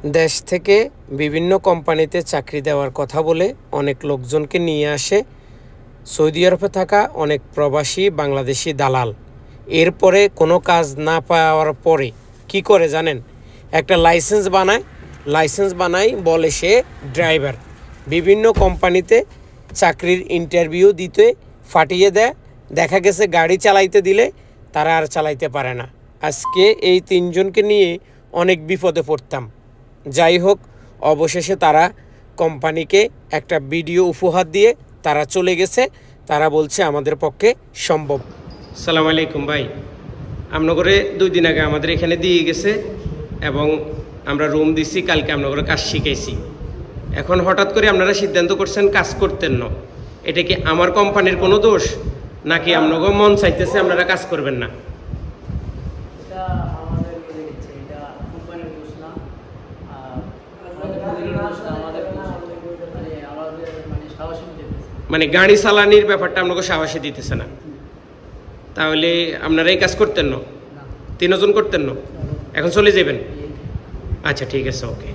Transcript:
দেশ থেকে বিভিন্ন কোম্পানিতে চাকরি দেওয়ার কথা বলে অনেক লোকজনকে নিয়ে আসে সৌদি আরবে থাকা অনেক প্রবাসী বাংলাদেশি দালাল। এরপরে কোনো কাজ না পাওয়ার পরে কি করে জানেন? একটা লাইসেন্স বানায় বলে সে ড্রাইভার। বিভিন্ন কোম্পানিতে চাকরির ইন্টারভিউ দিতে ফাটিয়ে দেয়। দেখা গেছে গাড়ি চালাইতে দিলে তারা আর চালাইতে পারে না। আজকে এই তিনজনকে নিয়ে অনেক বিপদে পড়তাম। যাই হোক, অবশেষে তারা কোম্পানিকে একটা ভিডিও উপহার দিয়ে তারা চলে গেছে। তারা বলছে আমাদের পক্ষে সম্ভব। সালাম আলাইকুম ভাই, আপনাদের 2 দিন আগে আমাদের এখানে দিয়ে গেছে এবং আমরা রুম দিছি, কালকে আপনাদের কাজ শিখাইছি। এখন হঠাৎ করে আপনারা সিদ্ধান্ত করছেন কাজ করতেন না। এটা কি আমার কোম্পানির কোনো দোষ, নাকি আপনাদের মন চাইতেছে আপনারা কাজ করবেন না? মানে গাড়ি চালানির ব্যাপারটা আপনাকে সাহসী দিতেছে না? তাহলে আপনারা এই কাজ করতেন না? 3 জন করতেন না? এখন চলে যাবেন? আচ্ছা ঠিক আছে, ওকে।